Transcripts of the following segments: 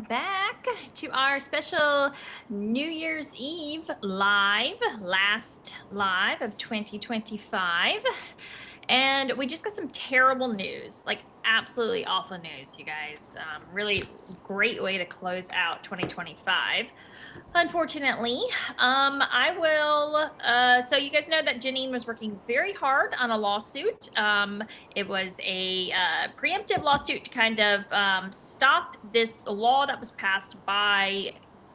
back to our special New Year's Eve last live of 2025. And we just got some terrible news, like absolutely awful news, you guys. Really great way to close out 2025. Unfortunately, I will. So you guys know that Janine was working very hard on a lawsuit. It was a preemptive lawsuit to kind of stop this law that was passed by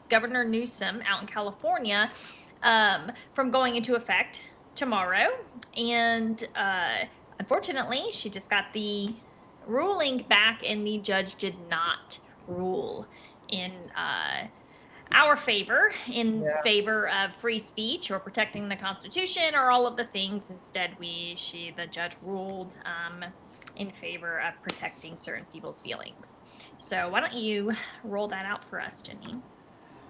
Governor Newsom out in California from going into effect tomorrow. And unfortunately, she just got the ruling back, and the judge did not rule in our favor, in Yeah. favor of free speech or protecting the Constitution or all of the things. Instead, the judge ruled in favor of protecting certain people's feelings. So why don't you roll that out for us, Janine?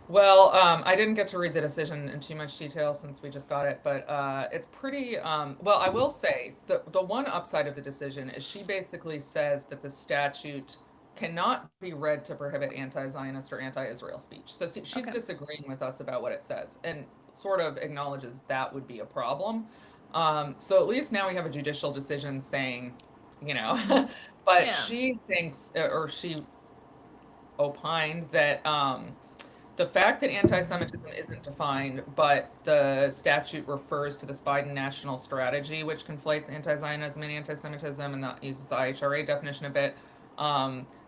Well, I didn't get to read the decision in too much detail since we just got it, but it's pretty, well, I will say the one upside of the decision is she basically says that the statute cannot be read to prohibit anti-Zionist or anti-Israel speech. So she's Okay. disagreeing with us about what it says and sort of acknowledges that would be a problem. So at least now we have a judicial decision saying, you know, but Yeah. she thinks, or she opined that the fact that anti-Semitism isn't defined, but the statute refers to this Biden national strategy, which conflates anti-Zionism and anti-Semitism, and that uses the IHRA definition a bit,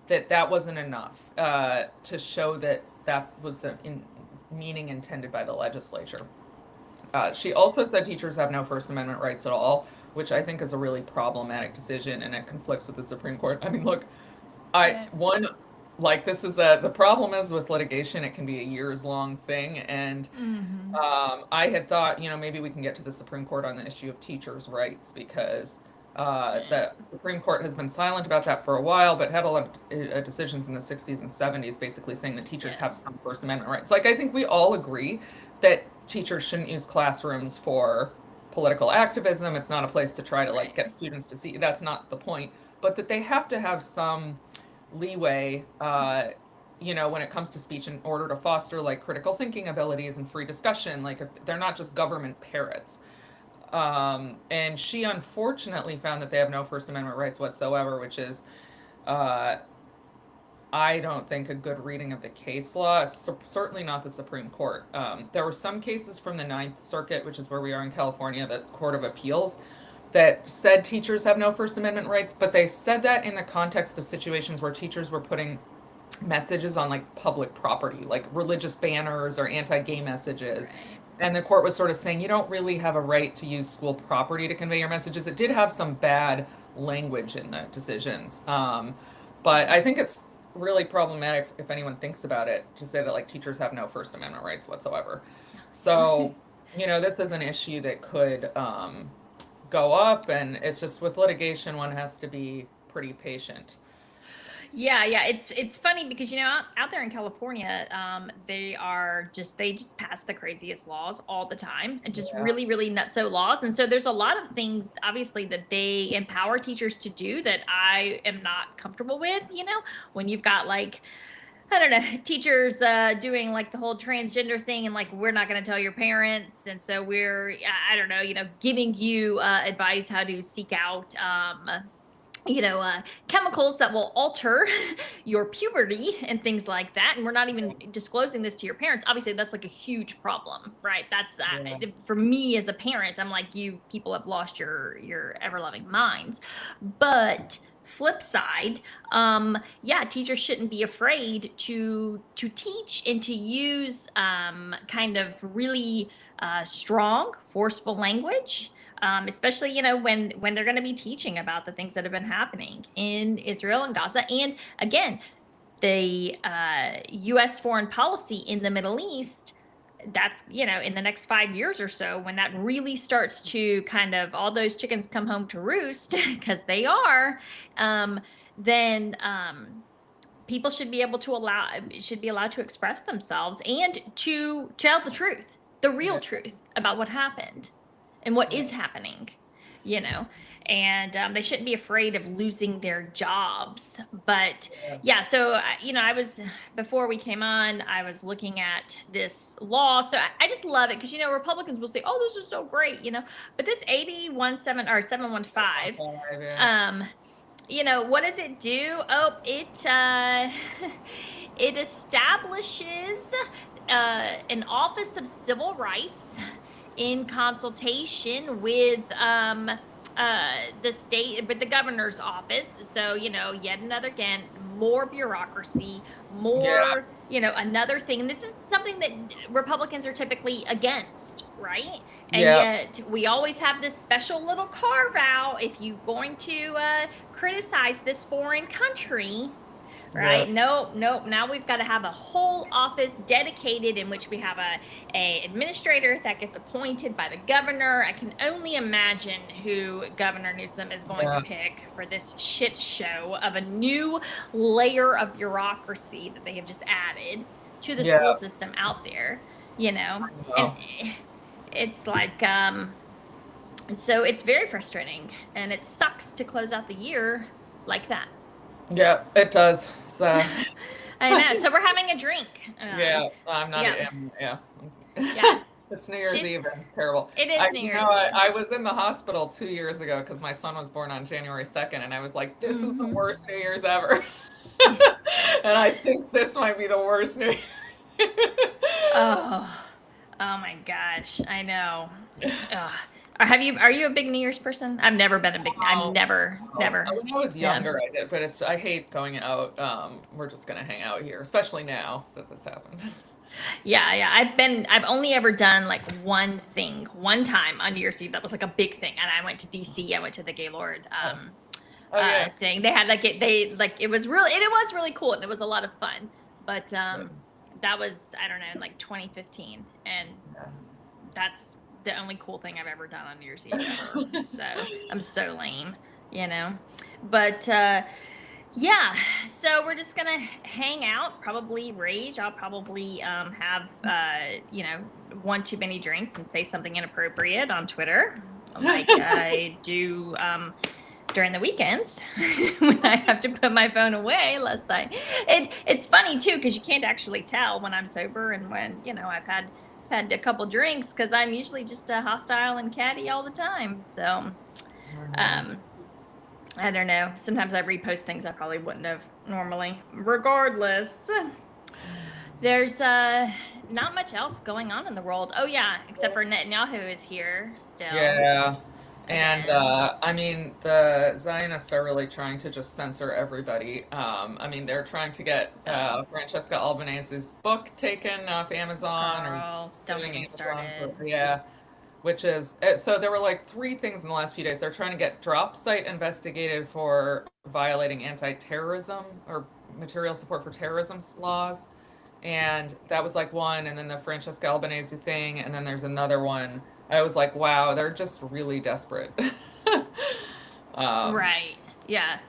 that wasn't enough to show that that was the meaning intended by the legislature. She also said teachers have no First Amendment rights at all, which I think is a really problematic decision, and it conflicts with the Supreme Court. I mean, look, I Right. one like this is a the problem is with litigation, it can be a years long thing, and Mm-hmm. I had thought, maybe we can get to the Supreme Court on the issue of teachers' rights because Right. the Supreme Court has been silent about that for a while, but had a lot of decisions in the 60s and 70s basically saying that teachers Yeah. have some First Amendment rights. Like, I think we all agree that teachers shouldn't use classrooms for political activism. It's not a place to try to like Right. get students to see. That's not the point. But that they have to have some leeway, when it comes to speech in order to foster like critical thinking abilities and free discussion. Like if they're not just government parrots. And she unfortunately found that they have no First Amendment rights whatsoever, which is, uh, I don't think a good reading of the case law, certainly not the Supreme Court. There were some cases from the Ninth Circuit, which is where we are in California, the Court of Appeals, that said teachers have no First Amendment rights, but they said that in the context of situations where teachers were putting messages on like public property, like religious banners or anti-gay messages. Right. And the court was sort of saying you don't really have a right to use school property to convey your messages. It did have some bad language in the decisions. But I think it's really problematic if anyone thinks about it to say that like teachers have no First Amendment rights whatsoever. Yeah. So, this is an issue that could go up, and it's just with litigation, one has to be pretty patient. Yeah, it's funny because out there in California, they just pass the craziest laws all the time, and just Yeah. really really nutso laws. And so there's a lot of things obviously that they empower teachers to do that I am not comfortable with. When you've got like, I don't know, teachers doing like the whole transgender thing, and like, we're not going to tell your parents, and so I don't know, giving you advice how to seek out chemicals that will alter your puberty and things like that. And we're not even disclosing this to your parents. Obviously, that's like a huge problem, right? That's Yeah. for me as a parent. I'm like, you people have lost your ever loving minds. But flip side, yeah, teachers shouldn't be afraid to teach and to use kind of really strong, forceful language, especially when they're going to be teaching about the things that have been happening in Israel and Gaza, and again, the U.S. foreign policy in the Middle East. That's in the next 5 years or so, when that really starts to kind of, all those chickens come home to roost, because they are. Then people should be allowed to express themselves and to tell the truth, the real Yeah. truth about what happened and what Yeah. is happening. you know, and they shouldn't be afraid of losing their jobs. But Yeah. yeah, so I was before we came on, I was looking at this law. So I just love it because Republicans will say, "Oh, this is so great," but this AB 17 or 715, 5, yeah. um, what does it do? Oh, it it establishes an Office of Civil Rights in consultation with the state, with the governor's office. So, yet another, again, more bureaucracy, Yeah. more, another thing. And this is something that Republicans are typically against, right? And Yeah. yet we always have this special little carve out if you're going to criticize this foreign country. Yeah. Right. Nope. Now we've got to have a whole office dedicated in which we have a administrator that gets appointed by the governor. I can only imagine who Governor Newsom is going to Yeah. pick for this shit show of a new layer of bureaucracy that they have just added to the Yeah. school system out there, and Well, it's like so it's very frustrating, and it sucks to close out the year like that. yeah, it does. So, I know. So we're having a drink. yeah, I'm not, Yeah. yeah. Yeah. It's New Year's She's Eve and terrible. It is New Year's Eve. I was in the hospital 2 years ago because my son was born on January 2nd, and I was like, this is the Mhm. worst New Year's ever. And I think this might be the worst New Year's. Oh. Oh my gosh. I know. Ugh. Are you a big New Year's person? I've never been a big Oh, I've never. when I was Yeah. younger, I did, but I hate going out. We're just gonna hang out here, especially now that this happened. Yeah. I've only ever done like one thing, one time on New Year's Eve that was like a big thing. And I went to DC. I went to the Gaylord Oh yeah. thing. They had it was really cool, and it was a lot of fun. But that was, I don't know, like 2015, and Yeah. that's the only cool thing I've ever done on New Year's Eve ever. So I'm so lame, But yeah, so we're just gonna hang out, probably rage. I'll probably have one too many drinks and say something inappropriate on Twitter, like I do during the weekends when I have to put my phone away. It's funny too, because you can't actually tell when I'm sober and when I've had a couple drinks, because I'm usually just hostile and catty all the time. So I don't know. Sometimes I repost things I probably wouldn't have normally. Regardless, there's not much else going on in the world. Oh yeah, except for Netanyahu is here still. Yeah. And Again. I mean, the Zionists are really trying to just censor everybody. I mean, they're trying to get Francesca Albanese's book taken off Amazon, or Girl, don't suing get me Amazon started. yeah, which is so there were like three things in the last few days. They're trying to get Dropsite investigated for violating anti-terrorism or material support for terrorism laws. And that was like one, and then the Francesca Albanese thing, and then there's another one. I was like, wow, they're just really desperate. um, Right. Yeah.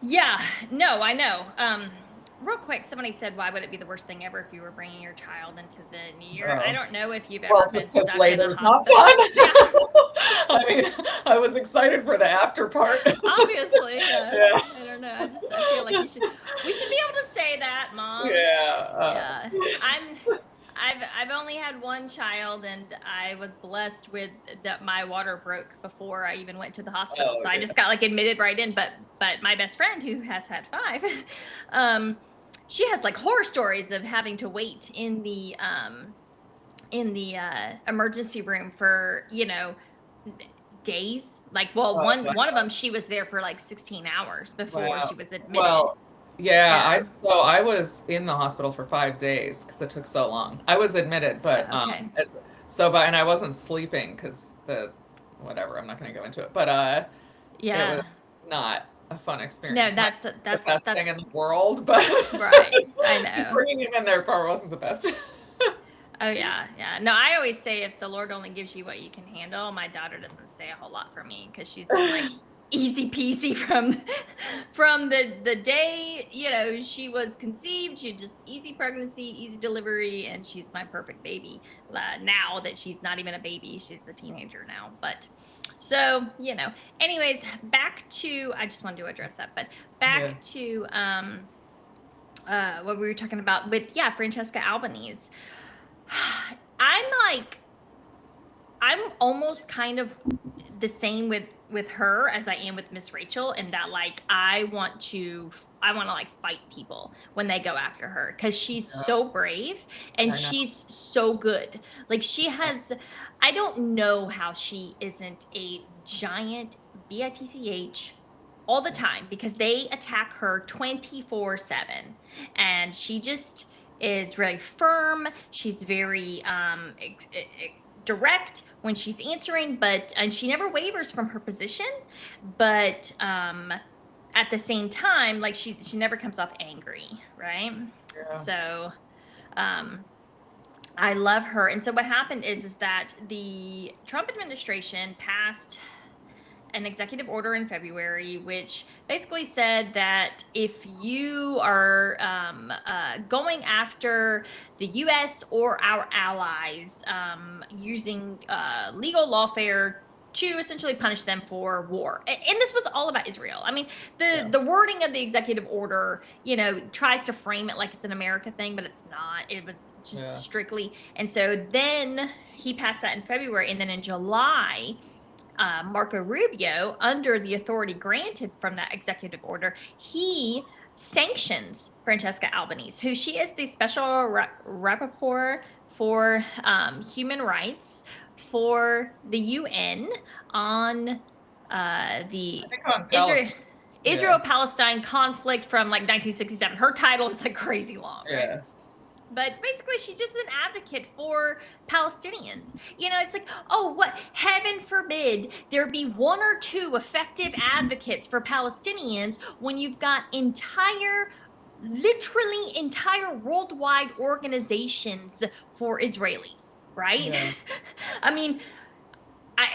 Yeah. No, I know. Real quick, somebody said, "Why would it be the worst thing ever if you were bringing your child into the new year?" I oh, don't know if you've well, ever been just because stuck in a labor's not hospital. fun. Yeah, I mean, I was excited for the after part. obviously. Yeah, I don't know. I feel like we should be able to say that, moms. yeah. Yeah. I've only had one child, and I was blessed with that my water broke before I even went to the hospital. Oh, So I yeah. just got like admitted right in. But my best friend, who has had 5, she has like horror stories of having to wait in the emergency room for days. Like, well, Oh, one of them, she was there for like 16 hours before wow. she was admitted. Well, yeah, Yeah. I was in the hospital for 5 days because it took so long. I was admitted, but Okay. and I wasn't sleeping because whatever, I'm not going to go into it, but it Yeah. was not a fun No, experience. Not that's the that's best thing in the world, but right. I know. bringing him in there part wasn't the best. Oh yeah. No, I always say if the Lord only gives you what you can handle. My daughter doesn't say a whole lot for me because she's been like easy peasy from the day she was conceived. She just easy pregnancy, easy delivery, and she's my perfect baby. Now that she's not even a baby, she's a teenager now. But So, anyways, back to, I just wanted to address that, but Yeah. back to what we were talking about with, Francesca Albanese. I'm like, I'm almost kind of the same with her as I am with Miss Rachel, in that like I want to like fight people when they go after her, because she's Yeah, so brave and I know. she's so good. Like she has, I don't know how she isn't a giant bitch all the time, because they attack her 24/7, and she just is really firm. She's very direct when she's answering, and she never wavers from her position, but at the same time, like she never comes off angry, right? Yeah. So I love her. And so what happened is that the Trump administration passed an executive order in February, which basically said that if you are going after the U.S. or our allies using legal lawfare to essentially punish them for war. And this was all about Israel. I mean, the wording of the executive order, tries to frame it like it's an America thing, but it's not. It was just strictly. And so then he passed that in February, and then in July, Marco Rubio, under the authority granted from that executive order, he sanctions Francesca Albanese, who she is the special rapporteur for human rights for the UN on the Israel-Palestine conflict from like 1967. Her title is like crazy long, right? But basically, she's just an advocate for Palestinians. It's like, oh, what? Heaven forbid there be one or two effective advocates for Palestinians when you've got literally entire worldwide organizations for Israelis, right? Yeah. I mean, I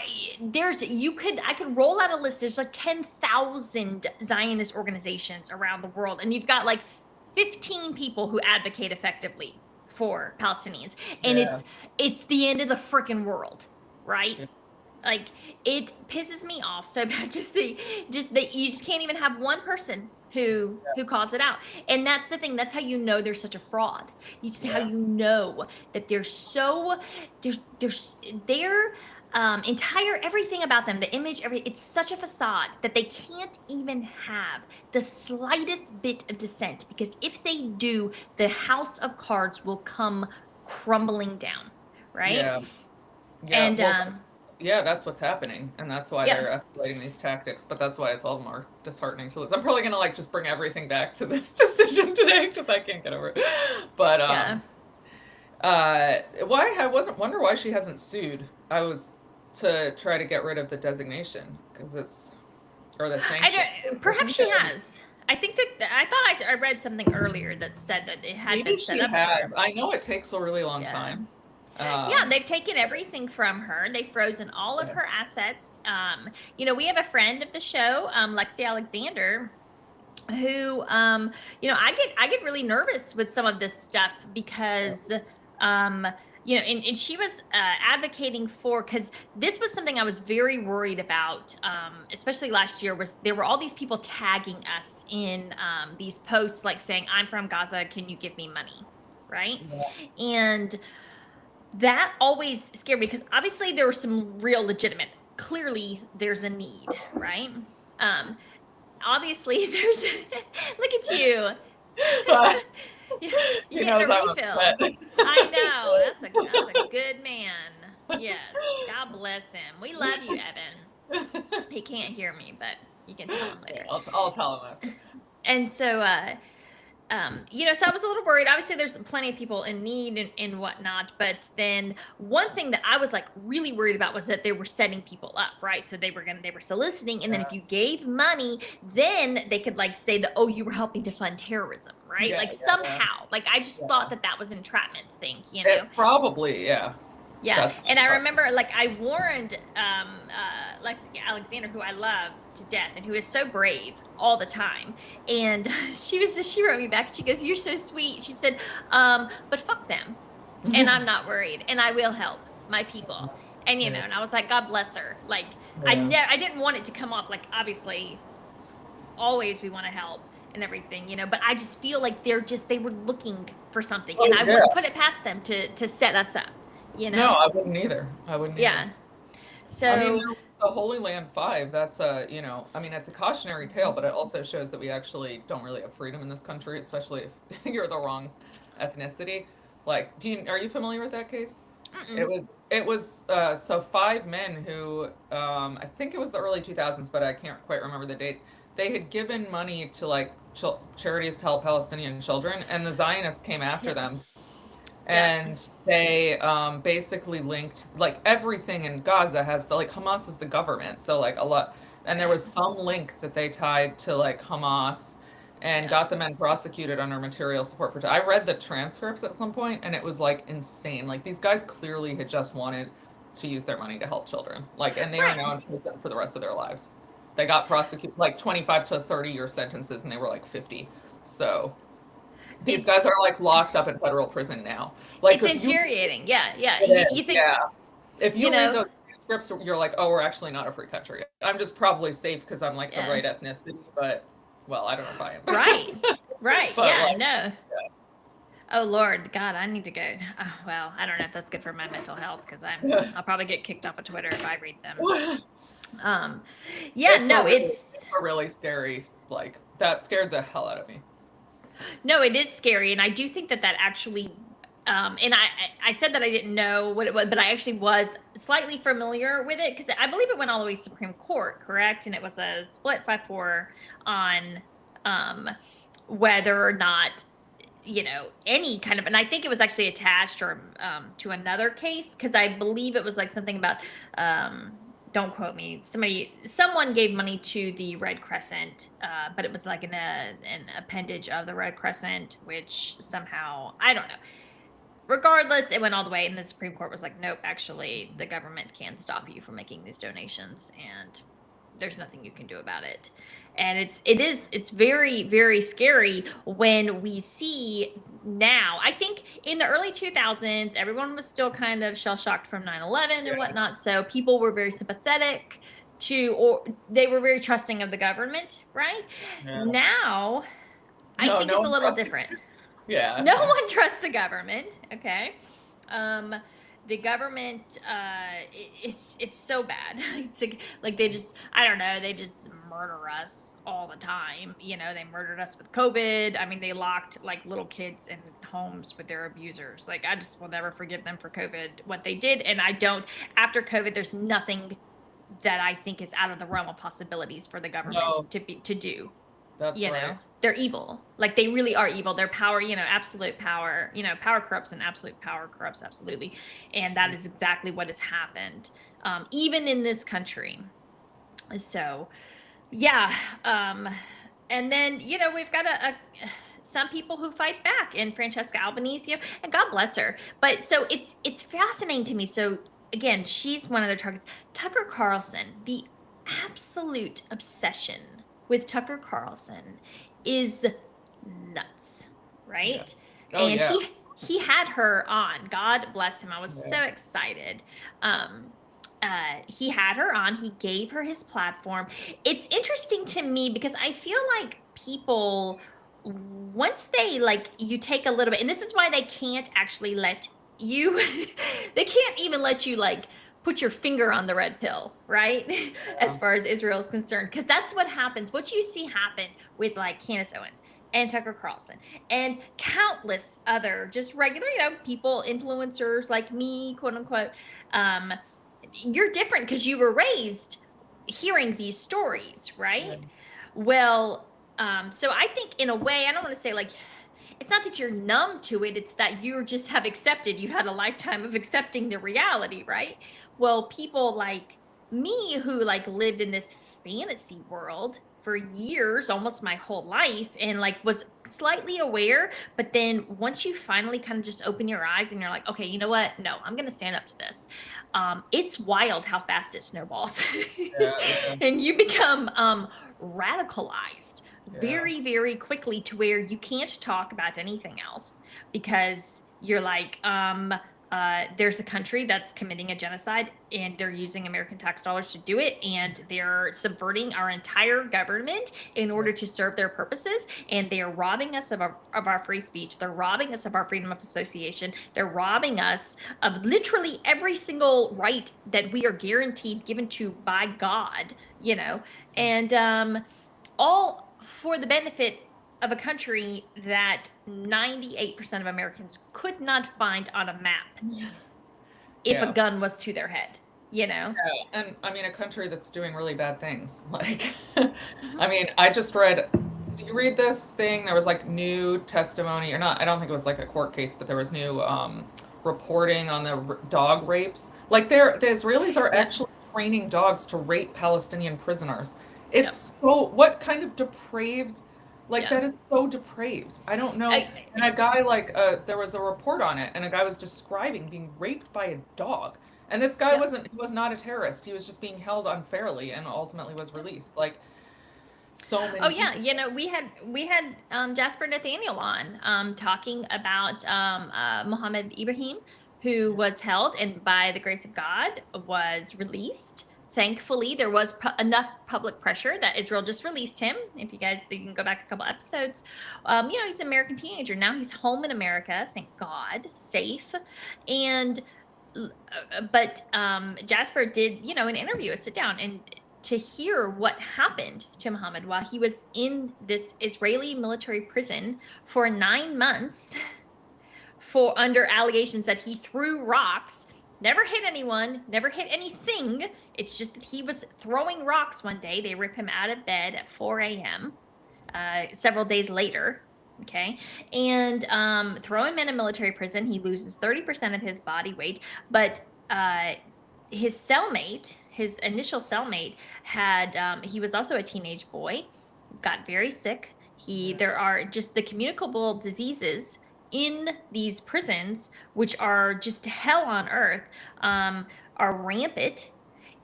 could roll out a list. There's like 10,000 Zionist organizations around the world, and you've got like 15 people who advocate effectively for Palestinians, and it's the end of the freaking world, right? Yeah. Like, it pisses me off so bad. You just can't even have one person who calls it out. And that's the thing. That's how you know they're such a fraud. How you know that they're entire everything about them, the image, it's such a facade that they can't even have the slightest bit of dissent, because if they do, the house of cards will come crumbling down, right? And that's what's happening, and that's why they're escalating these tactics. But that's why it's all the more disheartening to lose. I'm probably gonna like just bring everything back to this decision today because I can't get over it. But wonder why she hasn't sued. I was to try to get rid of the designation because or the sanction. Perhaps she has. I think I thought I read something earlier that said that it had been set up. Maybe she has. I know it takes a really long time. They've taken everything from her. They've frozen all of her assets. We have a friend of the show, Lexi Alexander, who, I get really nervous with some of this stuff because, and she was advocating for, because this was something I was very worried about, especially last year, was there were all these people tagging us in these posts, like saying, I'm from Gaza, can you give me money, right? Yeah. And that always scared me, because obviously there was some real legitimate, clearly there's a need, right? Obviously there's, look at you. You getting a refill. I know, that's a good man. Yes, God bless him. We love you, Evan. He can't hear me, but you can tell him later. I'll tell him after. And so, so I was a little worried. Obviously, there's plenty of people in need and whatnot. But then one thing that I was like really worried about was that they were setting people up, right? So they were soliciting, and then if you gave money, then they could like say that, oh, you were helping to fund terrorism, right? Somehow. Like I just thought that was an entrapment thing, It probably, yeah. Yeah, and I remember, like, I warned Lexi Alexander, who I love to death and who is so brave all the time. And she wrote me back. She goes, "You're so sweet." She said, "But fuck them, and I'm not worried, and I will help my people." And Yes. and I was like, God bless her. Like, Yeah. I didn't want it to come off like, obviously, always we want to help and everything, but I just feel like they were looking for something, and Oh I yeah. wouldn't put it past them to set us up, you No, know? I wouldn't either. I wouldn't either. Yeah. I mean, So, there was the Holy Land Five. That's a, I mean, it's a cautionary tale, mhm. but it also shows that we actually don't really have freedom in this country, especially if you're the wrong ethnicity. Like, are you familiar with that case? Mm-mm. It was so five men who I think it was the early 2000s, but I can't quite remember the dates. They had given money to like charities to help Palestinian children, and the Zionists came after Yep. them, Yep. and they basically linked like everything in Gaza has, like, Hamas is the government, so like a lot, and there Right. was some link that they tied to like Hamas and Yeah. got the men prosecuted under material support for. I read the transcripts at some point, and it was like insane. Like these guys clearly had just wanted to use their money to help children. Like, and they are Right. now in prison for the rest of their lives. They got prosecuted like 25 to 30-year sentences, and they were like 50. So these guys It's are like locked up in federal prison now. Like it's if you infuriating. Yeah. Yeah. it You is, think, yeah. If you you read know, those transcripts, you're like, oh, we're actually not a free country. I'm just probably safe because I'm like the yeah. right ethnicity, but well, I don't know if I Right. am. Right. But Yeah. like, No. Oh Lord, God, I need to go. Oh, well, I don't know if that's good for my mental health because yeah. I'll probably get kicked off of Twitter if I read them. It's Um, yeah, no, a really scary, like that scared the hell out of me. no, it is scary, and I do think that actually, and I said that I didn't know what it was, but I actually was slightly familiar with it because I believe it went all the way to Supreme Court, correct? And it was a split 5-4 on um whether or not any kind of, and I think it was actually attached or to another case because I believe it was like something about don't quote me, someone gave money to the Red Crescent, but it was like an appendage of the Red Crescent, which somehow, I don't know. Regardless, it went all the way, and the Supreme Court was like, nope, actually the government can stop you from making these donations, and there's nothing you can do about it. And it's very, very scary when we see now. I think in the early 2000s everyone was still kind of shell shocked from 9/11 and Yeah. whatnot, so people were very sympathetic to, or they were very trusting of the government, right? Yeah. Now I No, think no it's a one little trusts different. Yeah. No one trusts the government. Okay. Um, the government, it's so bad. It's like they just, I don't know, they just murder us all the time. They murdered us with COVID. I mean, they locked like little kids in homes with their abusers. Like, I just will never forgive them for COVID, what they did. And I don't, after COVID, there's nothing that I think is out of the realm of possibilities for the government No, to do. that's right. They're evil. Like, they really are evil. Their power, absolute power, power corrupts, and absolute power corrupts absolutely. And that is exactly what has happened, even in this country. So yeah. And then, we've got some people who fight back, and Francesca Albanese, and God bless her. But so it's fascinating to me. So again, she's one of their targets. Tucker Carlson, the absolute obsession with Tucker Carlson is nuts, Yeah. right? Oh And yeah. he had her on. God bless him. I was Yeah. so excited. He had her on. He gave her his platform. It's interesting to me because I feel like people, once they, like, you take a little bit, and this is why they can't actually let you, they can't even let you, like, put your finger on the red pill, right? As Yeah. far as Israel is concerned, because that's what happens. What you see happen with, like, Candace Owens and Tucker Carlson and countless other just regular, people, influencers like me, quote unquote. You're different because you were raised hearing these stories, Yeah. right? Well, so I think in a way, I don't want to say, like, it's not that you're numb to it, it's that you just have accepted, you've had a lifetime of accepting the reality, right? Well, people like me who, like, lived in this fantasy world for years, almost my whole life, and, like, was slightly aware, but then once you finally kind of just open your eyes and you're like, okay, you know what? No, I'm going to stand up to this. It's wild how fast it snowballs. Yeah. Yeah. And you become radicalized Yeah. very, very quickly to where you can't talk about anything else because you're like, there's a country that's committing a genocide and they're using American tax dollars to do it, and they're subverting our entire government in order to serve their purposes, and they are robbing us of our free speech. They're robbing us of our freedom of association. They're robbing us of literally every single right that we are guaranteed given to by God, and all for the benefit of a country that 98% of Americans could not find on a map if a gun was to their head, Yeah, and I mean, a country that's doing really bad things. Like, I mean, I just read, did you read this thing? There was like new testimony, or not, I don't think it was like a court case, but there was new reporting on the dog rapes. Like, the Israelis are actually training dogs to rape Palestinian prisoners. It's so, what kind of depraved, like, that is so depraved. I don't know. And a guy, like, there was a report on it, and a guy was describing being raped by a dog. And this guy he was not a terrorist. He was just being held unfairly and ultimately was released. Like, so many. Oh yeah, we had Jasper Nathaniel on talking about Mohammed Ibrahim, who was held and by the grace of God was released. Thankfully, there was enough public pressure that Israel just released him. If you can go back a couple episodes. He's an American teenager. Now he's home in America, thank God, safe. And but Jasper did, an interview, a sit down, and to hear what happened to Muhammad while he was in this Israeli military prison for 9 months for under allegations that he threw rocks, never hit anyone, never hit anything. It's just that he was throwing rocks one day. They rip him out of bed at 4 a.m. Several days later. Okay. And throw him in a military prison. He loses 30% of his body weight. But his cellmate, his initial cellmate, he was also a teenage boy, got very sick. There are just the communicable diseases in these prisons, which are just hell on earth, are rampant.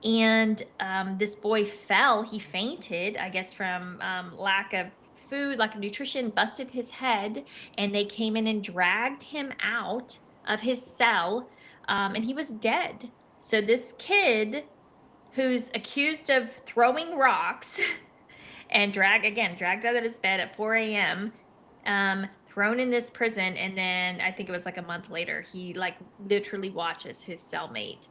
And this boy fell. He fainted, I guess, from lack of food, lack of nutrition, busted his head, and they came in and dragged him out of his cell, and he was dead. So this kid who's accused of throwing rocks and dragged out of his bed at 4 a.m., thrown in this prison, and then I think it was like a month later, he like literally watches his cellmate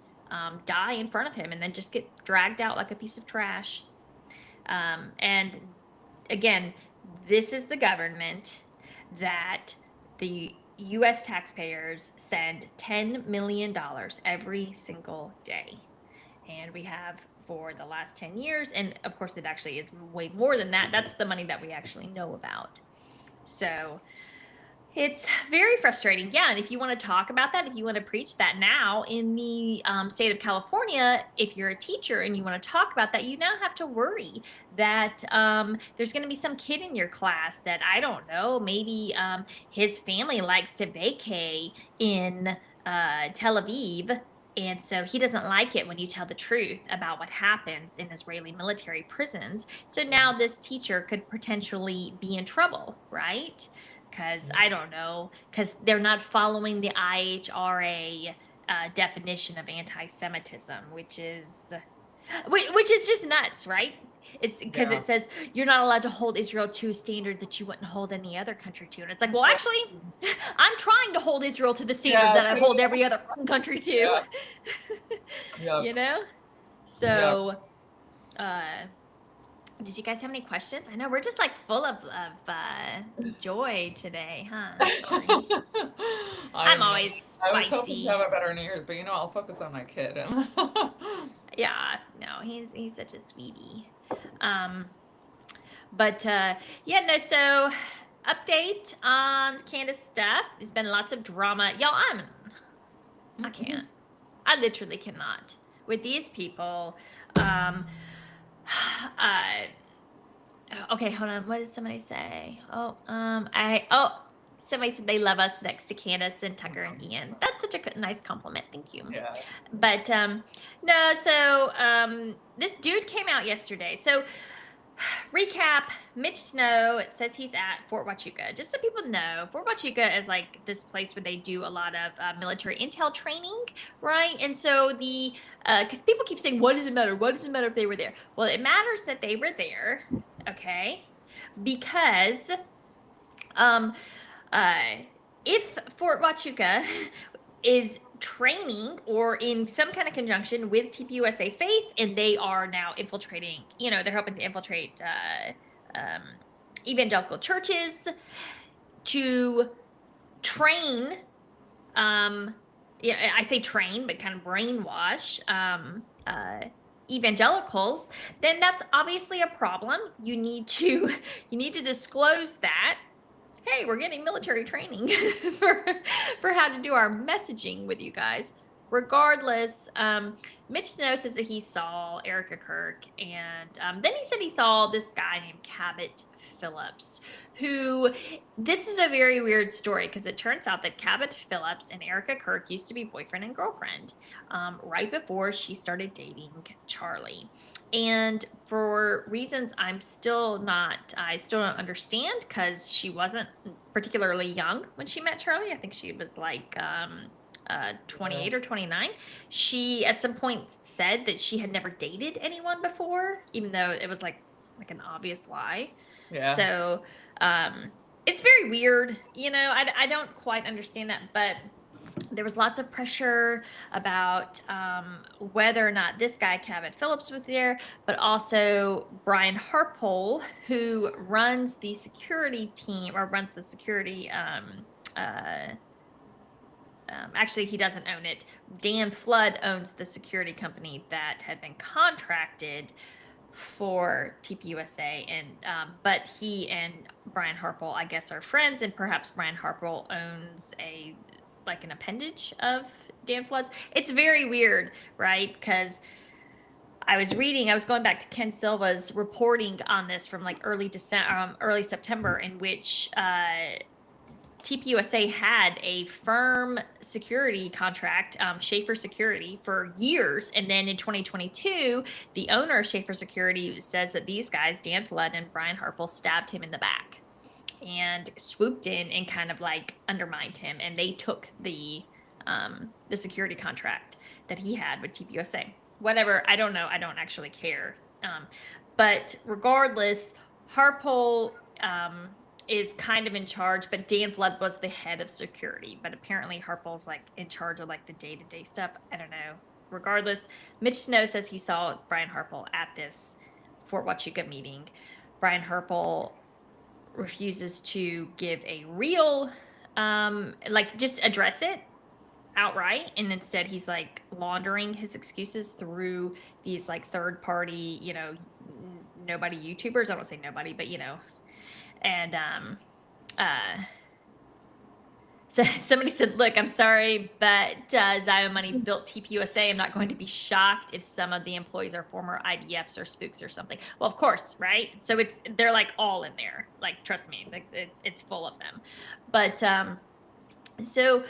die in front of him and then just get dragged out like a piece of trash. And again, this is the government that the U.S. taxpayers send $10 million every single day. And we have for the last 10 years. And of course, it actually is way more than that. That's the money that we actually know about. So it's very frustrating. Yeah, and if you want to talk about that, if you want to preach that now in the state of California, if you're a teacher and you want to talk about that, you now have to worry that there's going to be some kid in your class that, I don't know, maybe his family likes to vacay in Tel Aviv, and so he doesn't like it when you tell the truth about what happens in Israeli military prisons. So now this teacher could potentially be in trouble, right? Because I don't know, because they're not following the IHRA definition of anti-Semitism, which is just nuts, right? It's because it says you're not allowed to hold Israel to a standard that you wouldn't hold any other country to, and it's like, well, actually, I'm trying to hold Israel to the standard that I hold every other country to. So. Did you guys have any questions? I know we're just like full of joy today, huh? Sorry. I'm always spicy. I was hoping to have a better New Year's, but I'll focus on my kid. Yeah, no, he's such a sweetie. So update on Candace stuff. There's been lots of drama. Y'all, I can't. I literally cannot. With these people, okay, hold on. What did somebody say? Somebody said they love us next to Candace and Tucker and Ian. That's such a nice compliment. Thank you. Yeah. But no, so this dude came out yesterday. So recap, Mitch Snow says he's at Fort Huachuca. Just so people know, Fort Huachuca is like this place where they do a lot of military intel training, right? And so because people keep saying, what does it matter? What does it matter if they were there? Well, it matters that they were there, okay? Because um, if Fort Huachuca is training or in some kind of conjunction with TPUSA Faith, and they are now infiltrating, they're hoping to infiltrate evangelical churches to train, I say train, but kind of brainwash evangelicals, then that's obviously a problem. You need to disclose that. Hey, we're getting military training for how to do our messaging with you guys. Regardless, Mitch Snow says that he saw Erica Kirk, and then he said he saw this guy named Cabot Phillips, who, this is a very weird story because it turns out that Cabot Phillips and Erica Kirk used to be boyfriend and girlfriend right before she started dating Charlie. And for reasons I still don't understand, because she wasn't particularly young when she met Charlie. I think she was like 28 or 29. She at some point said that she had never dated anyone before, even though it was like an obvious lie. Yeah. So it's very weird. I don't quite understand that, but there was lots of pressure about whether or not this guy, Cabot Phillips, was there, but also Brian Harpole, who runs the security team, or runs the security, actually, he doesn't own it. Dan Flood owns the security company that had been contracted for TPUSA, and but he and Brian Harpole, I guess, are friends, and perhaps Brian Harpole owns an appendage of Dan Flood's. It's very weird, right? Because I was going back to Ken Silva's reporting on this from like early September, in which TPUSA had a firm security contract, Schaefer Security, for years. And then in 2022, the owner of Schaefer Security says that these guys, Dan Flood and Brian Harpole, stabbed him in the back and swooped in and kind of like undermined him. And they took the security contract that he had with TPUSA. Whatever, I don't know. I don't actually care. But regardless, Harpole is kind of in charge, but Dan Flood was the head of security. But apparently Harpole's like in charge of like the day-to-day stuff. I don't know. Regardless, Mitch Snow says he saw Brian Harpole at this Fort Huachuca meeting. Brian Harpole refuses to give a real, just address it outright, and instead he's like laundering his excuses through these like third party, nobody YouTubers. I don't say nobody, but and so somebody said, look, I'm sorry, but Zion Money built TPUSA. I'm not going to be shocked if some of the employees are former IDFs or spooks or something. Well, of course, right? So they're like all in there. Like, trust me, like it's full of them. But so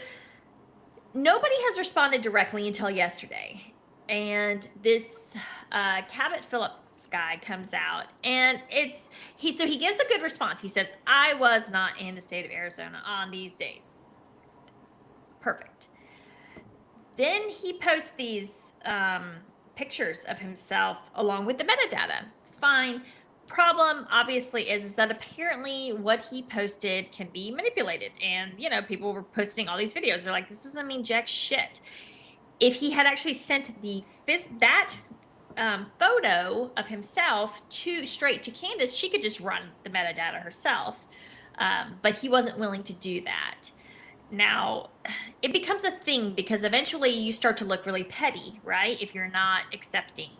nobody has responded directly until yesterday. And this Cabot Phillips guy comes out, and he gives a good response. He says, I was not in the state of Arizona on these days. Perfect. Then he posts these pictures of himself along with the metadata. Fine. Problem obviously is that apparently what he posted can be manipulated, and people were posting all these videos. They're like, this doesn't mean jack shit. If he had actually sent that photo of himself straight to Candace, she could just run the metadata herself. But he wasn't willing to do that. Now, it becomes a thing because eventually you start to look really petty, right? If you're not accepting,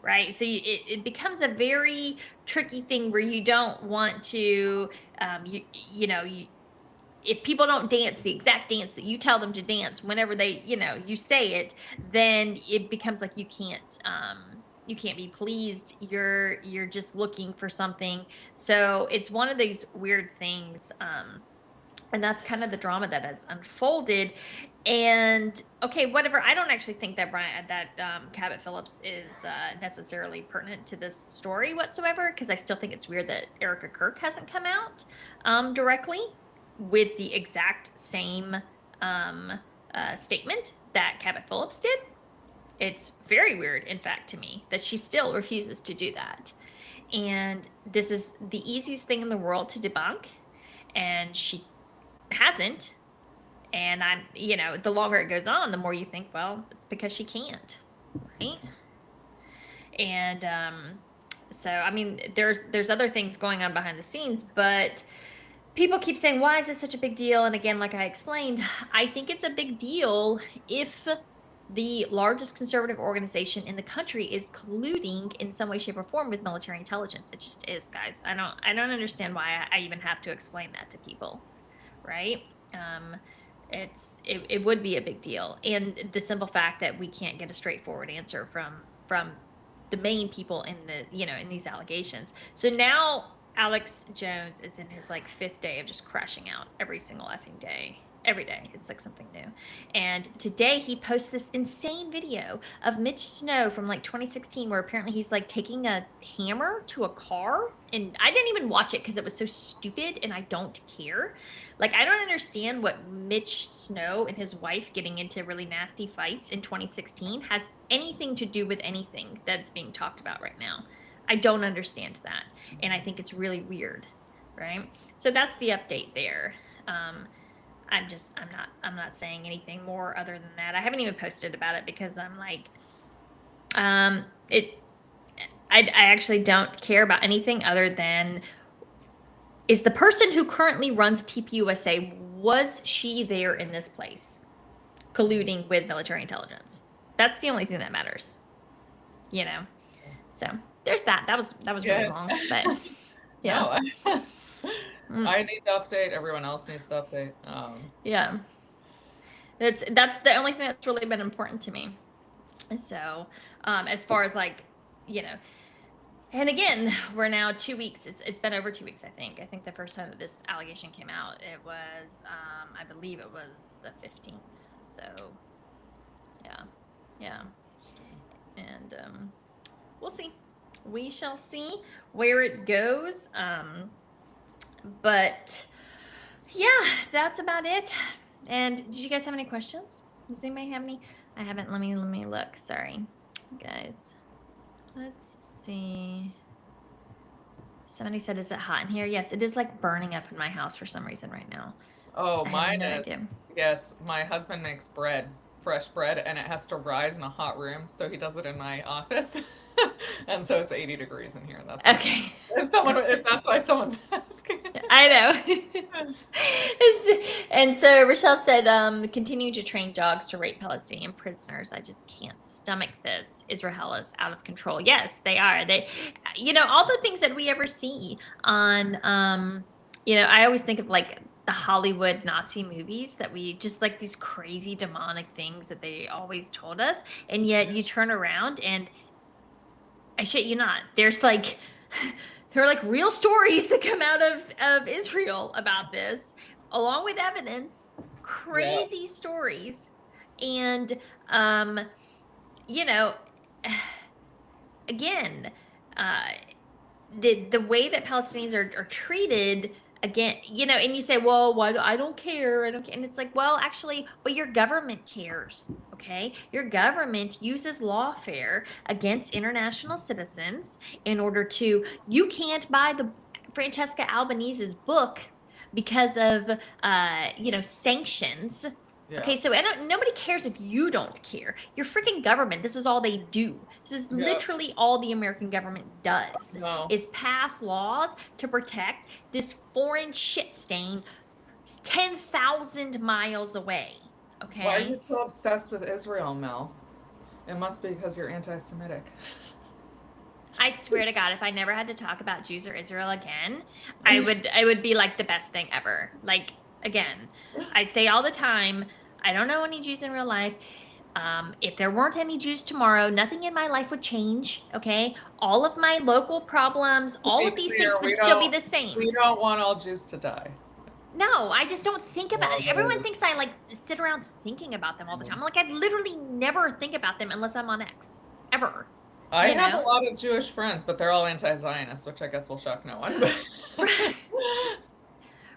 right? So it becomes a very tricky thing where you don't want to, if people don't dance the exact dance that you tell them to dance whenever they, you say it, then it becomes like you can't be pleased. You're just looking for something. So it's one of these weird things. And that's kind of the drama that has unfolded. And okay, whatever. I don't actually think that Cabot Phillips is necessarily pertinent to this story whatsoever, because I still think it's weird that Erica Kirk hasn't come out directly with the exact same statement that Cabot Phillips did. It's very weird, in fact, to me that she still refuses to do that. And this is the easiest thing in the world to debunk, and she hasn't. And I'm, the longer it goes on, the more you think, well, it's because she can't, right? And so, I mean, there's other things going on behind the scenes, but people keep saying, why is this such a big deal? And again, like I explained, I think it's a big deal if the largest conservative organization in the country is colluding in some way, shape, or form with military intelligence. It just is, guys. I don't understand why I even have to explain that to people, right? It would be a big deal, and the simple fact that we can't get a straightforward answer from the main people in in these allegations. So now Alex Jones is in his like 5th day of just crashing out every single effing day. Every day it's like something new. And today he posts this insane video of Mitch Snow from like 2016 where apparently he's like taking a hammer to a car, and I didn't even watch it because it was so stupid and I don't care. Like, I don't understand what Mitch Snow and his wife getting into really nasty fights in 2016 has anything to do with anything that's being talked about right now. I don't understand that, and I think it's really weird, right? So that's the update there. I'm not saying anything more other than that. I haven't even posted about it because I'm like, I actually don't care about anything other than, is the person who currently runs TPUSA, was she there in this place colluding with military intelligence? That's the only thing that matters, so there's that. That was really long, but yeah. No, I need the update. Everyone else needs the update. Yeah, that's the only thing that's really been important to me. So as far as like, and again, we're now 2 weeks. It's been over 2 weeks, I think. I think the first time that this allegation came out, it was I believe it was the 15th. So yeah, and we'll see. We shall see where it goes. But yeah, that's about it. And did you guys have any questions? Does anybody have any? I haven't. Let me look. Sorry, guys. Let's see. Somebody said, is it hot in here? Yes, it is like burning up in my house for some reason right now. Oh, mine is. Yes, my husband makes bread, fresh bread, and it has to rise in a hot room. So he does it in my office. And so it's 80 degrees in here. That's okay. If that's why someone's asking. I know. And so Rochelle said, continue to train dogs to rape Palestinian prisoners. I just can't stomach this. Israel is out of control. Yes, they are. They, all the things that we ever see on, I always think of like the Hollywood Nazi movies that we just like these crazy demonic things that they always told us. And yet you turn around and I shit you not, there's like, there are like real stories that come out of Israel about this, along with evidence, crazy stories. And, again, the way that Palestinians are treated, again, and you say, well, why I don't care. And it's like, well, actually, but your government cares. Okay. Your government uses lawfare against international citizens in order to, you can't buy the Francesca Albanese's book because of, sanctions. Yeah. Okay, so nobody cares if you don't care. Your freaking government, this is all they do. This is literally all the American government does, is pass laws to protect this foreign shit stain 10,000 miles away. Okay. Why are you so obsessed with Israel, Mel? It must be because you're anti-Semitic. I swear to God, if I never had to talk about Jews or Israel again, I would be like the best thing ever. Like, again, I say all the time, I don't know any Jews in real life. If there weren't any Jews tomorrow, nothing in my life would change, okay? All of my local problems, all of these things would still be the same. We don't want all Jews to die. No, I just don't think about Well, it. Everyone thinks I like sit around thinking about them all the time. Like I literally never think about them unless I'm on X, ever. I You have a know? lot of Jewish friends, but they're all anti-Zionist, which I guess will shock no one. Right.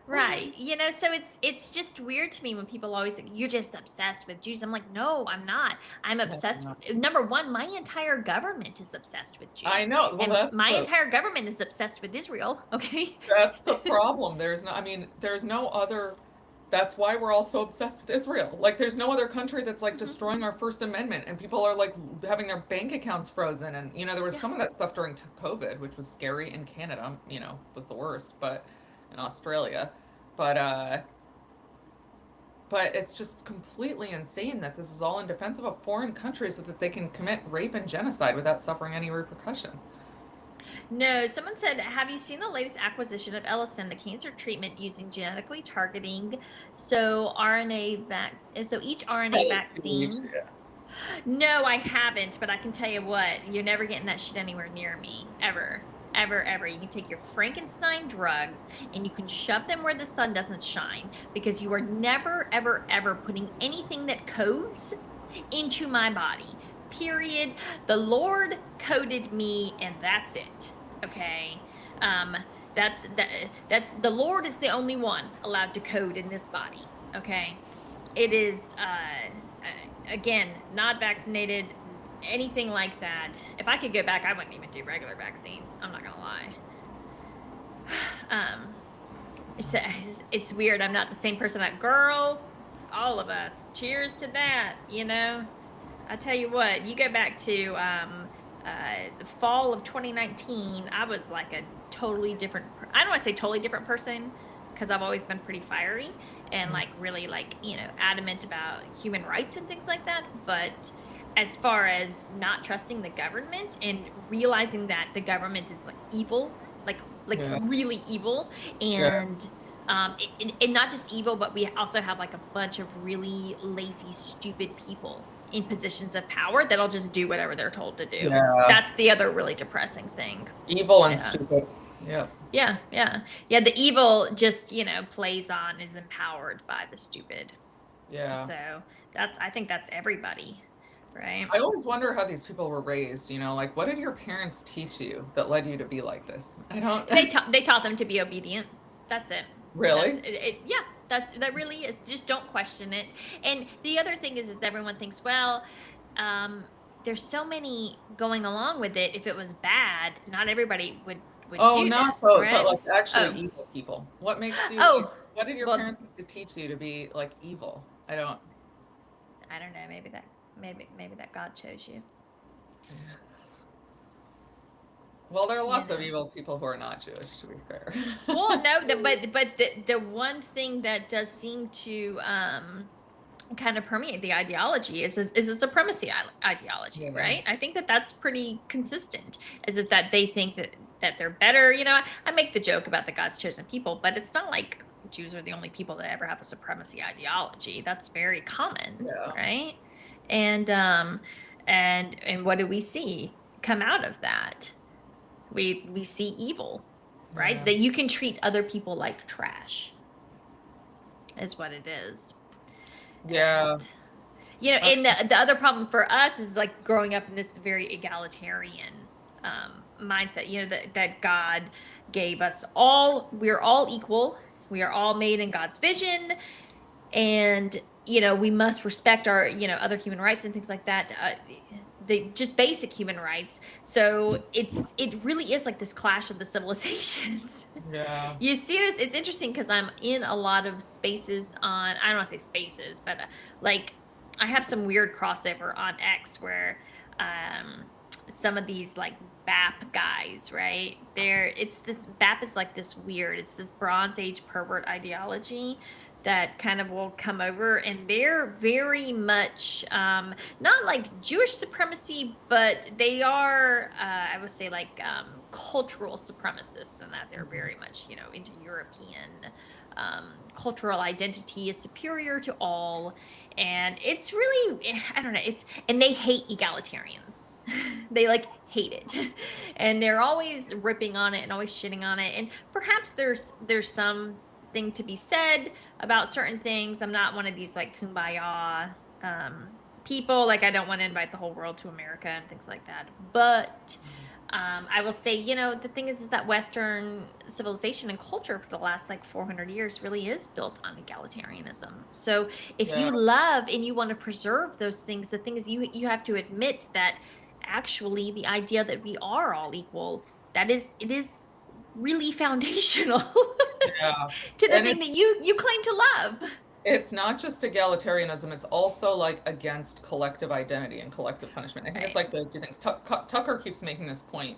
Right. So it's just weird to me when people always say, you're just obsessed with Jews. I'm like, no, I'm not. I'm No, obsessed. no. Number one, my entire government is obsessed with I Jews. know. Well, And my entire government is obsessed with Israel. Okay. that's the problem. There's no, I mean, there's no other, that's why we're all so obsessed with Israel. Like, there's no other country that's like Mhm. destroying our First Amendment, and people are like having their bank accounts frozen. And, there was Yeah. some of that stuff during COVID, which was scary in Canada, was the worst, but in Australia. But, uh, but it's just completely insane that this is all in defense of a foreign country so that they can commit rape and genocide without suffering any repercussions. No, someone said, have you seen the latest acquisition of Ellison, the cancer treatment using genetically targeting? So each RNA vaccine. Yeah. No, I haven't, but I can tell you what, you're never getting that shit anywhere near me. Ever. Ever, ever. You can take your Frankenstein drugs and you can shove them where the sun doesn't shine because you are never, ever, ever putting anything that codes into my body. Period. The Lord coded me and that's it. Okay. That's the Lord is the only one allowed to code in this body. Okay. It is again, not vaccinated, anything like that. If I could go back, I wouldn't even do regular vaccines. I'm not gonna lie. It's weird. I'm not the same person that girl. All of us. Cheers to that. I tell you what. You go back to the fall of 2019. I was like a totally different. I don't want to say totally different person because I've always been pretty fiery and like really like adamant about human rights and things like that. But as far as not trusting the government and realizing that the government is like evil, like Yeah. really evil, Yeah. and and not just evil, but we also have like a bunch of really lazy, stupid people in positions of power that'll just do whatever they're told to do. Yeah. That's the other really depressing thing. Evil and Yeah. stupid. Yeah. Yeah. The evil just, plays on, is empowered by the stupid. Yeah. So I think that's everybody, right? I always wonder how these people were raised, like what did your parents teach you that led you to be like this? I don't They taught them to be obedient. That's it. Really? Yeah, that really is. Just don't question it. And the other thing is everyone thinks, well, there's so many going along with it. If it was bad, not everybody would Oh, do not this, both, right? but like actually Oh. evil people. What makes you what did your Well, parents have to teach you to be like evil? I don't know. Maybe that God chose you. Well, there are lots of evil people who are not Jewish, to be fair. Well, no, but the one thing that does seem to kind of permeate the ideology is a supremacy ideology, Yeah. right? I think that's pretty consistent. Is it that they think that they're better? I make the joke about the God's chosen people, but it's not like Jews are the only people that ever have a supremacy ideology. That's very common, Yeah. right? And what do we see come out of that? We see evil, right? Yeah. That you can treat other people like trash is what it is. Yeah. And the other problem for us is like growing up in this very egalitarian mindset, that God gave us all, we're all equal. We are all made in God's vision. And, we must respect our, other human rights and things like that. Just basic human rights. So it really is like this clash of the civilizations. Yeah. You see this, it's interesting because I'm in a lot of spaces I don't want to say spaces, but like I have some weird crossover on X where some of these like BAP guys, right? BAP is like this weird, it's this Bronze Age pervert ideology that kind of will come over, and they're very much not like Jewish supremacy, but they are I would say like cultural supremacists, in that they're very much into European cultural identity is superior to all. And it's really, I don't know, and they hate egalitarians. They like hate it. And they're always ripping on it and always shitting on it. And perhaps there's some thing to be said about certain things. I'm not one of these like kumbaya people. Like, I don't want to invite the whole world to America and things like that. But I will say, the thing is that Western civilization and culture for the last like 400 years really is built on egalitarianism. So if Yeah. you love and you want to preserve those things, the thing is you have to admit that actually the idea that we are all equal, it is really foundational Yeah. to the And thing that you claim to love. it's not just egalitarianism, it's also like against collective identity and collective punishment. I think it's Right. like those two things. Tucker keeps making this point,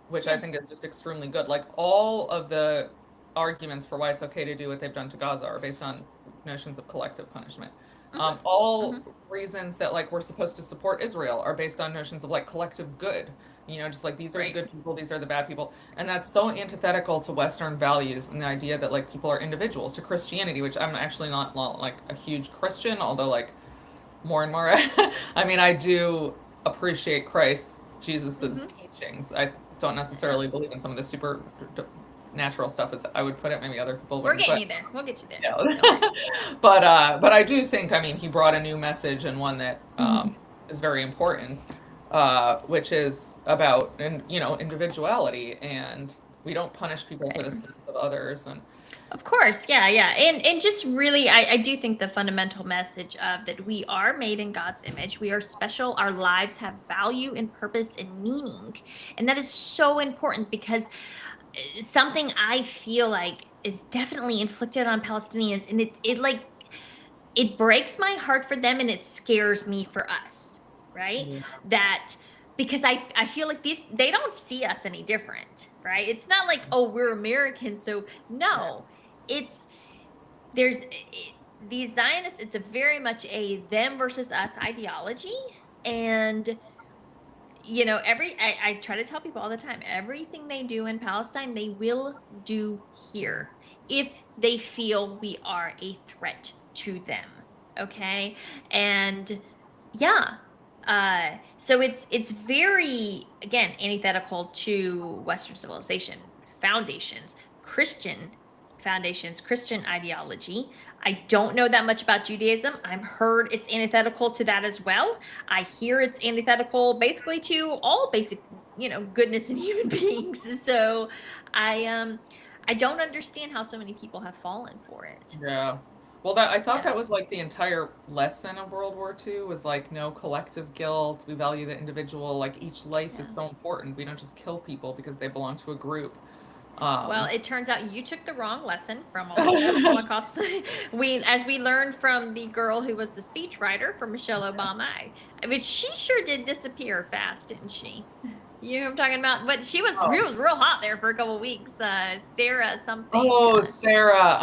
which I Yeah. think is just extremely good. Like all of the arguments for why it's okay to do what they've done to Gaza are based on notions of collective punishment. Hmm. All Hmm. reasons that like we're supposed to support Israel are based on notions of like collective good. Just like these are the Right. good people, these are the bad people. And that's so antithetical to Western values and the idea that like people are individuals, to Christianity, which I'm actually not like a huge Christian, although like more and more, I mean, I do appreciate Christ's, Jesus's Hmm. teachings. I don't necessarily believe in some of the super natural stuff as I would put it. Maybe other people We're wouldn't, getting but you there. We'll get you there. yeah. Don't worry. But I do think, I mean, he brought a new message and one that Mhm. is very important, which is about individuality, and we don't punish people for the Right. sins of others. And Of course, yeah, yeah. And just really, I do think the fundamental message of that we are made in God's image. We are special. Our lives have value and purpose and meaning. And that is so important because something I feel like is definitely inflicted on Palestinians, and it breaks my heart for them and it scares me for us, right? yeah, That because I feel like they don't see us any different, right? It's not like, oh, we're Americans, so no. It's there's these Zionists, it's a very much a them versus us ideology. And I try to tell people all the time, everything they do in Palestine, they will do here if they feel we are a threat to them. Okay. And yeah. So it's very, again, antithetical to Western civilization foundations, Christian foundations, Christian ideology. I don't know that much about Judaism. I've heard it's antithetical to that as well. I hear it's antithetical basically to all basic, goodness in human beings. So I don't understand how so many people have fallen for it. yeah. Well, that I thought Yeah. that was like the entire lesson of World War II was like no collective guilt. We value the individual. Like each life is Yeah. so important. We don't just kill people because they belong to a group. Well, Um, it turns out you took the wrong lesson from all of the Holocaust. As we learned from the girl who was the speechwriter for Michelle Obama. I mean, she sure did disappear fast, didn't she? You know what I'm talking about? But she was oh, real hot there for a couple of weeks. Sarah something. oh, Sarah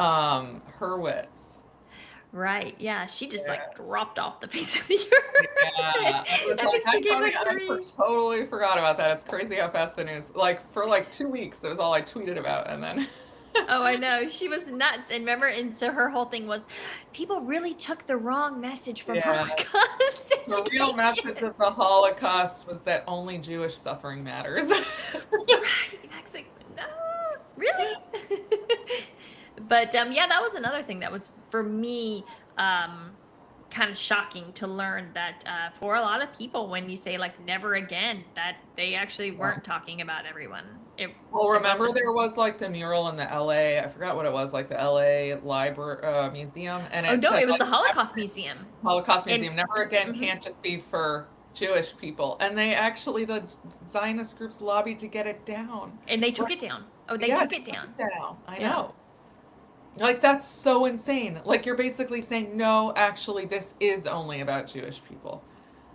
Hurwitz. Right. Yeah. She just Yeah. like dropped off the face of the Yeah, earth. I was And then like, she I gave totally, like three. totally forgot about that. It's crazy how fast the news, like for like 2 weeks, it was all I tweeted about, and then Oh, I know. She was nuts. And remember, and so her whole thing was people really took the wrong message from yeah, Holocaust the real message education. of the Holocaust was that only Jewish suffering matters. Right. That's like, no, really? But yeah, that was another thing that was for me kind of shocking to learn that for a lot of people, when you say like never again, that they actually weren't talking about everyone. Well, It remember wasn't. there was like the mural in the LA, I forgot what it was, like the LA Library Museum, and Oh it no, said it was like the Holocaust Museum. Holocaust And Museum never again mhm. can't just be for Jewish people. And they actually, the Zionist groups lobbied to get it down. And they took Right. it down. Oh, they Yeah, took they it took down. it down. I Yeah. know. Like that's so insane. Like you're basically saying, no, actually, this is only about Jewish people.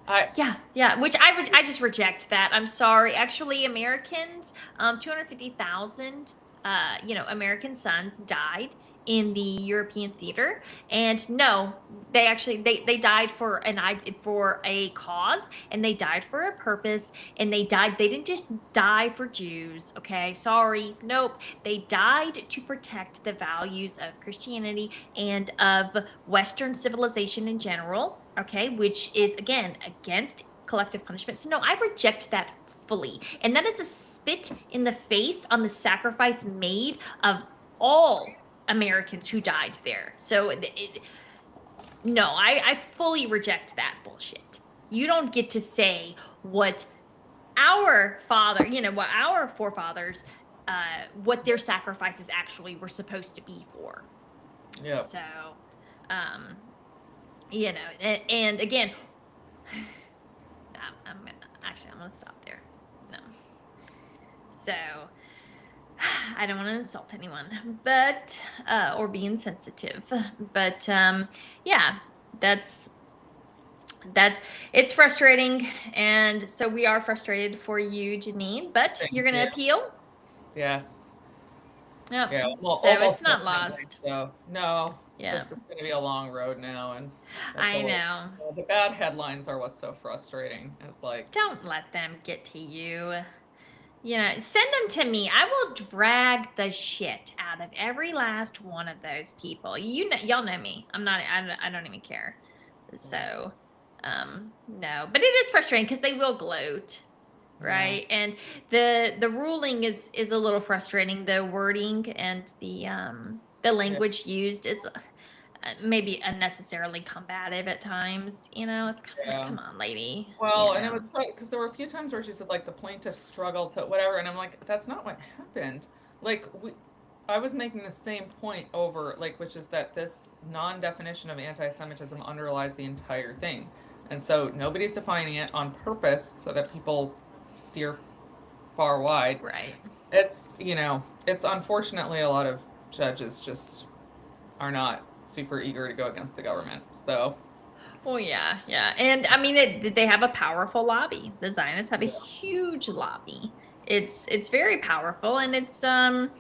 I Yeah, yeah, which I just reject that. I'm sorry. Actually, Americans, 250,000, American sons died in the European theater, and no, they died for a cause, and they died for a purpose, and they didn't just die for Jews. Okay, sorry, nope, they died to protect the values of Christianity and of Western civilization in general, okay, which is again against collective punishment. So no, I reject that fully. And that is a spit in the face on the sacrifice made of all Americans who died there. So no, I fully reject that bullshit. You don't get to say what our what our forefathers, what their sacrifices actually were supposed to be for. Yeah. So, and again, I'm gonna stop there. No. So, I don't want to insult anyone, but or be insensitive, but yeah, that's it's frustrating, and so we are frustrated for you, Janine, but Thank you're gonna you. appeal. Yes. Yep. Yeah. Well, So it's almost not definitely. lost. So no, Yeah. this is going to be a long road now, and I know. The bad headlines are what's so frustrating. It's like, Don't let them get to you. Send them to me. I will drag the shit out of every last one of those people. Y'all know me. I don't even care. So, no, but it is frustrating because they will gloat, right? Yeah. And the ruling is a little frustrating. The wording and the language used is maybe unnecessarily combative at times. It's come on, lady. Well, and it was funny because there were a few times where she said like the plaintiff struggled to whatever, and I'm like, that's not what happened. Like I was making the same point over, like, which is that this non-definition of anti-Semitism underlies the entire thing, and so nobody's defining it on purpose so that people steer far wide. Right. It's it's unfortunately a lot of judges just are not super eager to go against the government. So. Oh yeah, yeah, and I mean they have a powerful lobby. The Zionists have a huge lobby. It's very powerful, and it's I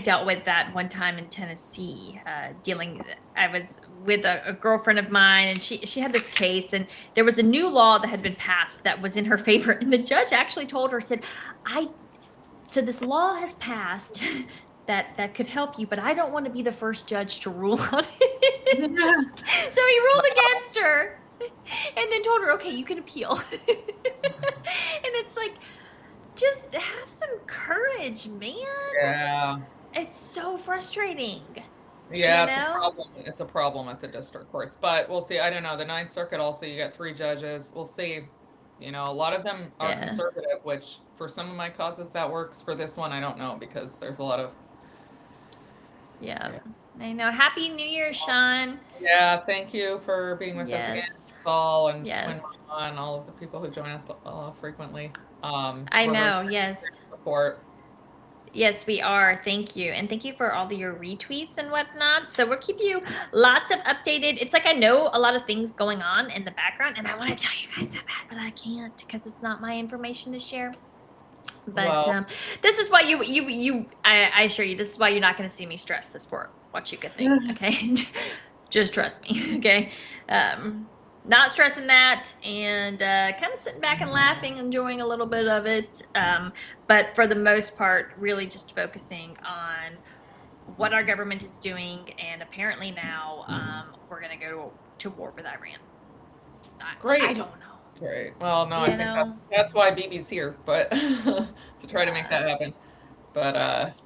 dealt with that one time in Tennessee. I was with a girlfriend of mine, and she had this case, and there was a new law that had been passed that was in her favor, and the judge actually told her, said, so this law has passed that could help you, but I don't want to be the first judge to rule on it. So he ruled against her and then told her, okay, you can appeal. And it's like, just have some courage, man. Yeah. It's so frustrating. Yeah, it's a problem. It's a problem at the district courts, but we'll see. I don't know. The Ninth Circuit also, you get 3 judges. We'll see. A lot of them are conservative, which for some of my causes that works. For this one, I don't know, because there's a lot of. Yeah. I know. Happy New Year, Sean. Yeah, thank you for being with us again, Saul, and Twin Mama, and all of the people who join us frequently. I know. Yes. Support. Yes, we are. Thank you. And thank you for all of your retweets and whatnot. So we'll keep you lots of updated. It's like I know a lot of things going on in the background, and I want to tell you guys so bad, but I can't because it's not my information to share. But this is why I assure you, this is why you're not going to see me stress this for what you could think. Okay. Just trust me. Okay. Not stressing that, and kind of sitting back and laughing, enjoying a little bit of it. But for the most part, really just focusing on what our government is doing. And apparently now we're going to go to war with Iran. Great. I don't know. Great. Well, no, I think that's why Bibi's here, but to try to make that happen. But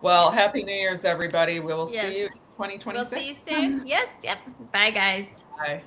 well, Happy New Year's, everybody. We will see you in 2026. We'll see you soon. Yes. Yep. Bye, guys. Bye.